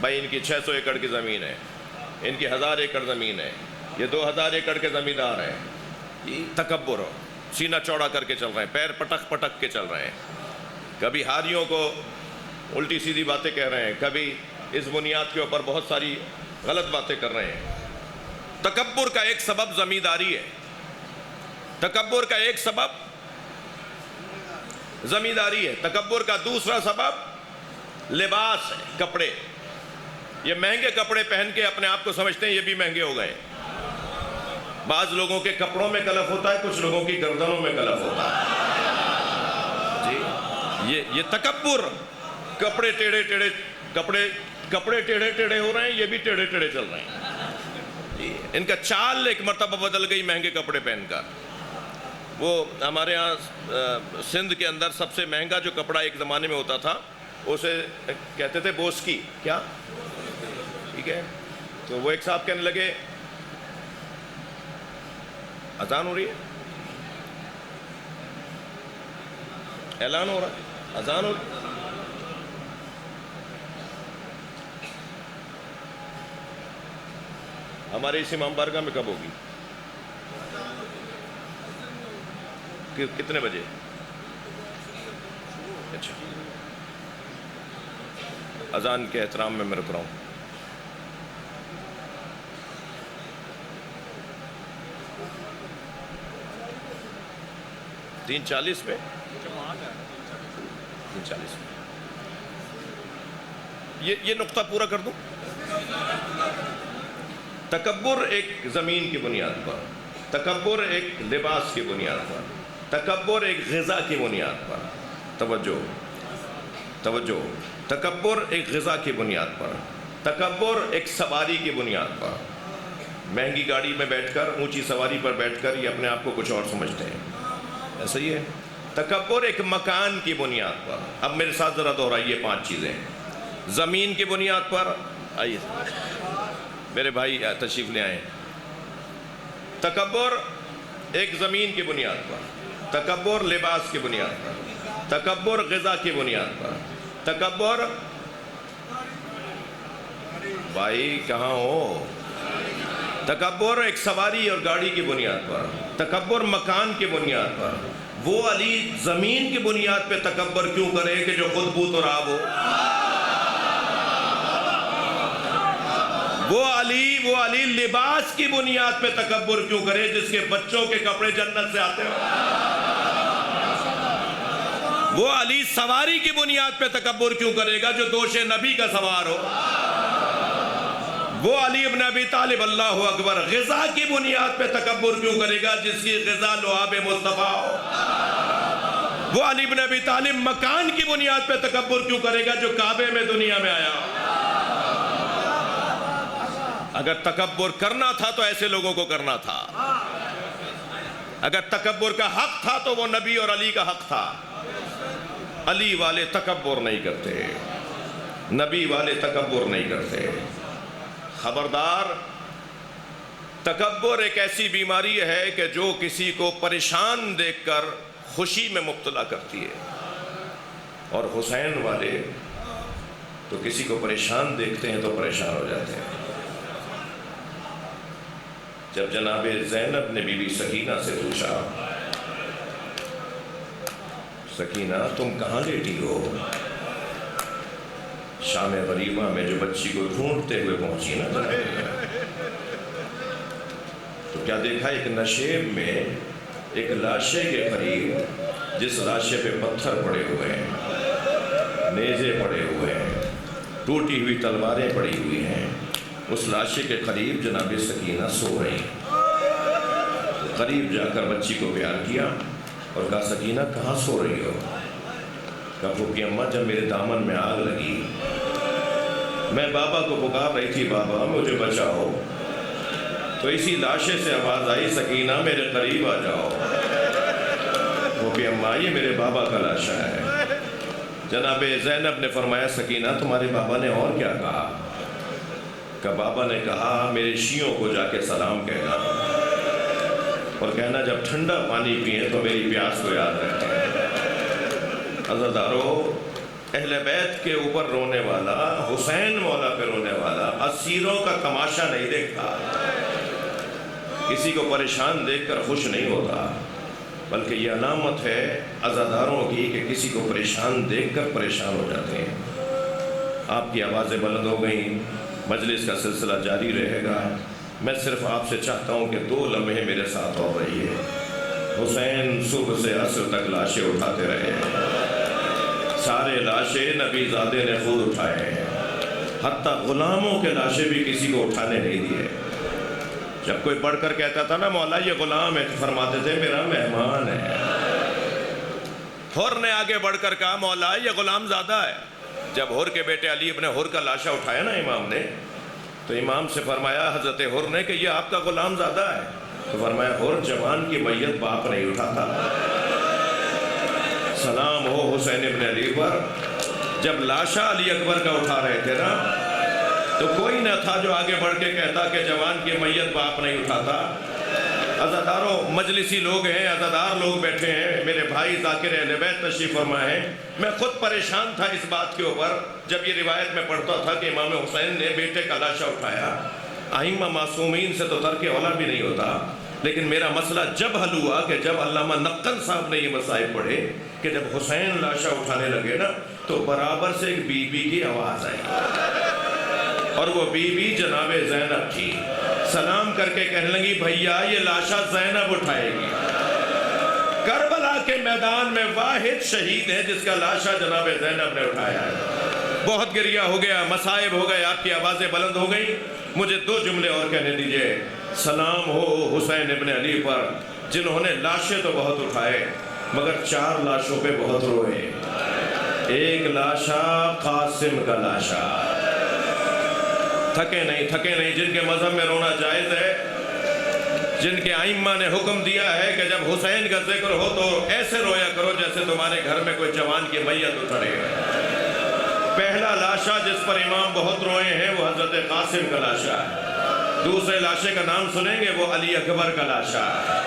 [SPEAKER 1] بھائی ان کی 600 ایکڑ کی زمین ہے، ان کی 1000 ایکڑ زمین ہے، یہ 2000 ایکڑ کے زمیندار ہیں، یہ تکبر ہو، سینہ چوڑا کر کے چل رہے ہیں، پیر پٹک پٹک کے چل رہے ہیں، کبھی ہاریوں کو الٹی سیدھی باتیں کہہ رہے ہیں، کبھی اس بنیاد کے اوپر بہت ساری غلط باتیں کر رہے ہیں۔ تکبر کا ایک سبب زمینداری ہے، تکبر کا ایک سبب زمینداری ہے۔ تکبر کا دوسرا سبب لباس ہے، کپڑے۔ یہ مہنگے کپڑے پہن کے اپنے آپ کو سمجھتے ہیں یہ بھی مہنگے ہو گئے۔ بعض لوگوں کے کپڑوں میں کلف ہوتا ہے، کچھ لوگوں کی گردنوں میں کلف ہوتا ہے۔ جی یہ تکبر، کپڑے ٹیڑھے ٹیڑھے، کپڑے ٹیڑھے ٹیڑھے ہو رہے ہیں، یہ بھی ٹیڑھے ٹیڑھے چل رہے ہیں۔ جی ان کا چال ایک مرتبہ بدل گئی مہنگے کپڑے پہن کر۔ وہ ہمارے ہاں سندھ کے اندر سب سے مہنگا جو کپڑا ایک زمانے میں ہوتا تھا اسے کہتے تھے بوسکی، کیا؟ ٹھیک ہے، تو وہ ایک صاحب کہنے لگے، اذان ہو رہی ہے، اعلان ہو رہا ہے، اذان ہو رہی ہے۔ ہمارے اس امام بارگاہ میں کب ہوگی؟ کتنے بجے؟ اچھا، اذان کے احترام میں رک رہا ہوں۔ تین 40 پہ 3:40 یہ نقطہ پورا کر دوں۔ تکبر ایک زمین کی بنیاد پر، تکبر ایک لباس کی بنیاد پر، تکبر ایک غذا کی بنیاد پر، توجہ، تکبر ایک غذا کی بنیاد پر، تکبر ایک سواری کی بنیاد پر۔ مہنگی گاڑی میں بیٹھ کر، اونچی سواری پر بیٹھ کر یہ اپنے آپ کو کچھ اور سمجھتے ہیں، ایسا ہی ہے۔ تکبر ایک مکان کی بنیاد پر۔ اب میرے ساتھ ذرا دہرائیے 5 چیزیں۔ زمین کی بنیاد پر، آئیے میرے بھائی تشریف لے آئیں۔ تکبر ایک زمین کی بنیاد پر، تکبر لباس کی بنیاد پر، تکبر غذا کی بنیاد پر، تکبر، بھائی کہاں ہو؟ تکبر ایک سواری اور گاڑی کی بنیاد پر، تکبر مکان کی بنیاد پر۔ وہ علی زمین کی بنیاد پہ تکبر کیوں کرے کہ جو خود بو تو راب ہو؟ وہ علی لباس کی بنیاد پہ تکبر کیوں کرے جس کے بچوں کے کپڑے جنت سے آتے ہو؟ وہ علی سواری کی بنیاد پہ تکبر کیوں کرے گا جو دوش نبی کا سوار ہو؟ وہ علی ابن ابی طالب، اللہ اکبر، غذا کی بنیاد پہ تکبر کیوں کرے گا جس کی غذا لعاب مصطفیٰ ہو؟ وہ علی ابن ابی طالب مکان کی بنیاد پہ تکبر کیوں کرے گا جو کعبے میں دنیا میں آیا ہو؟ اگر تکبر کرنا تھا تو ایسے لوگوں کو کرنا تھا۔ اگر تکبر کا حق تھا تو وہ نبی اور علی کا حق تھا۔ علی والے تکبر نہیں کرتے، نبی والے تکبر نہیں کرتے۔ خبردار، تکبر ایک ایسی بیماری ہے کہ جو کسی کو پریشان دیکھ کر خوشی میں مبتلا کرتی ہے، اور حسین والے تو کسی کو پریشان دیکھتے ہیں تو پریشان ہو جاتے ہیں۔ جب جناب زینب نے بی بی سکینہ سے پوچھا سکینہ تم کہاں لیٹی ہو؟ شام غریبہ میں جو بچی کو ڈھونڈتے ہوئے پہنچی نا تو کیا دیکھا ایک نشیب میں ایک لاشے کے قریب، جس لاشے پہ پتھر پڑے ہوئے ہیں، نیزے پڑے ہوئے ہیں، ٹوٹی ہوئی تلواریں پڑی ہوئی ہیں، اس لاشے کے قریب جناب سکینہ سو رہی ہیں۔ قریب جا کر بچی کو پیار کیا اور کہا سکینہ کہاں سو رہی ہو؟ کہا پھوپھی اماں جب میرے دامن میں آگ لگی میں بابا کو پکار رہی تھی بابا مجھے بچاؤ، تو اسی لاشے سے آواز آئی سکینہ میرے قریب آ جاؤ۔ پھوپھی اماں یہ میرے بابا کا لاشا ہے۔ جناب زینب نے فرمایا سکینہ تمہارے بابا نے اور کیا کہا؟ کہ بابا نے کہا میرے شیعوں کو جا کے سلام کہنا اور کہنا جب ٹھنڈا پانی پئیں تو میری پیاس کو یاد رکھیں۔ عزیزارو، اہل بیت کے اوپر رونے والا، حسین مولا پہ رونے والا اسیروں کا تماشا نہیں دیکھتا، کسی کو پریشان دیکھ کر خوش نہیں ہوتا، بلکہ یہ علامت ہے عزاداروں کی کہ کسی کو پریشان دیکھ کر پریشان ہو جاتے ہیں۔ آپ کی آوازیں بلند ہو گئیں، مجلس کا سلسلہ جاری رہے گا۔ میں صرف آپ سے چاہتا ہوں کہ 2 لمحے میرے ساتھ اور رہیے۔ حسین صبح سے عصر تک لاشیں اٹھاتے رہے، سارے لاشیں نبی زادے نے خود اٹھائے ہیں، حتیٰ غلاموں کے لاشیں بھی کسی کو اٹھانے نہیں دیے۔ جب کوئی بڑھ کر کہتا تھا نا مولا یہ غلام ہے، فرماتے تھے میرا مہمان ہے۔ حر نے آگے بڑھ کر کہا مولا یہ غلام زادہ ہے۔ جب حر کے بیٹے علی ابن حر کا لاشا اٹھایا نا امام نے، تو امام سے فرمایا حضرت حر نے کہ یہ آپ کا غلام زادہ ہے؟ تو فرمایا حر جوان کی میت باپ نہیں اٹھاتا۔ سلام ہو حسین ابن علی پر، جب لاشا علی اکبر کا اٹھا رہے تھے نا تو کوئی نہ تھا جو آگے بڑھ کے کہتا کہ جوان کی میت باپ نہیں اٹھاتا۔ عزاداروں، مجلسی لوگ ہیں، عزادار لوگ بیٹھے ہیں، میرے بھائی ذاکر اہل بیت تشریف فرما ہے۔ میں خود پریشان تھا اس بات کے اوپر جب یہ روایت میں پڑھتا تھا کہ امام حسین نے بیٹے کا لاشا اٹھایا۔ ائمہ معصومین سے تو ترک اولا بھی نہیں ہوتا، لیکن میرا مسئلہ جب حل ہوا کہ جب علامہ نقل صاحب نے یہ مسائل پڑھے کہ جب حسین لاشا اٹھانے لگے نا تو برابر سے ایک بی بی کی آواز آئی، اور وہ بی بی جناب زینب تھی۔ سلام کر کے کہنے لگی بھیا یہ لاشا زینب اٹھائے گی۔ کربلا کے میدان میں واحد شہید ہے جس کا لاشا جناب زینب نے اٹھایا ہے۔ بہت گریہ ہو گیا، مصائب ہو گئے، آپ کی آوازیں بلند ہو گئی۔ مجھے 2 جملے اور کہنے دیجئے۔ سلام ہو حسین ابن علی پر جنہوں نے لاشیں تو بہت اٹھائے مگر 4 لاشوں پہ بہت روئے۔ ایک لاشا قاسم کا لاشا، تھکے نہیں، جن کے مذہب میں رونا جائز ہے، جن کے ائمہ نے حکم دیا ہے کہ جب حسین کا ذکر ہو تو ایسے رویا کرو جیسے تمہارے گھر میں کوئی جوان کی میت اٹھ رہی ہے۔ پہلا لاشا جس پر امام بہت روئے ہیں وہ حضرت قاسم کا لاشا ہے۔ دوسرے لاشے کا نام سنیں گے وہ علی اکبر کا لاشا ہے۔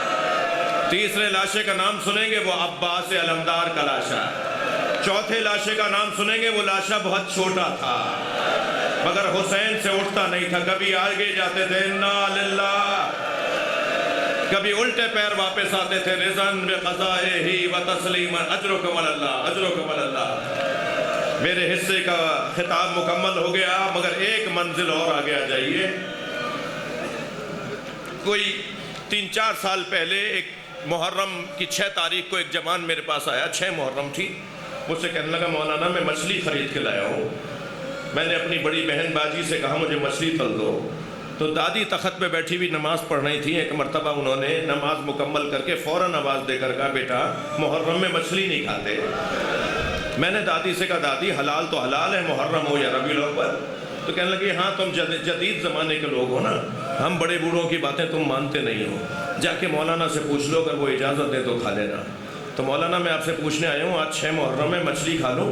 [SPEAKER 1] تیسرے لاشے کا نام سنیں گے وہ عباس علمدار کا لاشا ہے۔ چوتھے لاشے کا نام سنیں گے وہ لاشا بہت چھوٹا تھا مگر حسین سے اٹھتا نہیں تھا، کبھی آگے جاتے تھے انا للہ، کبھی الٹے پیر واپس آتے تھے رضاً بقضائہ و تسلیما اجرکم اللہ، اجرکم اللہ۔ میرے حصے کا خطاب مکمل ہو گیا مگر ایک منزل اور آگے آ جائیے۔ کوئی 3-4 سال پہلے ایک محرم کی 6 تاریخ کو ایک جوان میرے پاس آیا، 6 محرم تھی، مجھ سے کہنے لگا مولانا میں مچھلی خرید کے لایا ہوں۔ میں نے اپنی بڑی بہن باجی سے کہا مجھے مچھلی تل دو، تو دادی تخت پہ بیٹھی ہوئی نماز پڑھ رہی تھی۔ ایک مرتبہ انہوں نے نماز مکمل کر کے فوراً آواز دے کر کہا بیٹا محرم میں مچھلی نہیں کھاتے۔ میں نے دادی سے کہا دادی حلال تو حلال ہے محرم ہو یا ربیع الاول۔ تو کہنے لگی ہاں تم جدید زمانے کے لوگ ہو نا، ہم بڑے بوڑھوں کی باتیں تم مانتے نہیں ہو، جا کے مولانا سے پوچھ لو اگر وہ اجازت دے تو کھا لینا۔ تو مولانا میں آپ سے پوچھنے آیا ہوں آج 6 محرم میں مچھلی کھا لوں؟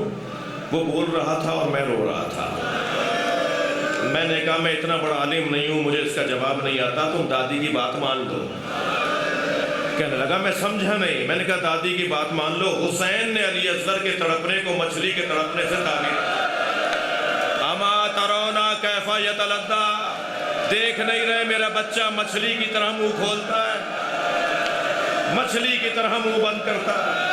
[SPEAKER 1] وہ بول رہا تھا اور میں رو رہا تھا۔ میں نے کہا میں اتنا بڑا عالم نہیں ہوں، مجھے اس کا جواب نہیں آتا، تم دادی کی بات مان لو۔ کہنے لگا میں سمجھا نہیں۔ میں نے کہا دادی کی بات مان لو، حسین نے علی اصغر کے تڑپنے کو مچھلی کے تڑپنے سے تعبیر، اما ترونا کیف یتلذا، دیکھ نہیں رہے میرا بچہ مچھلی کی طرح منہ کھولتا ہے، مچھلی کی طرح منہ بند کرتا ہے۔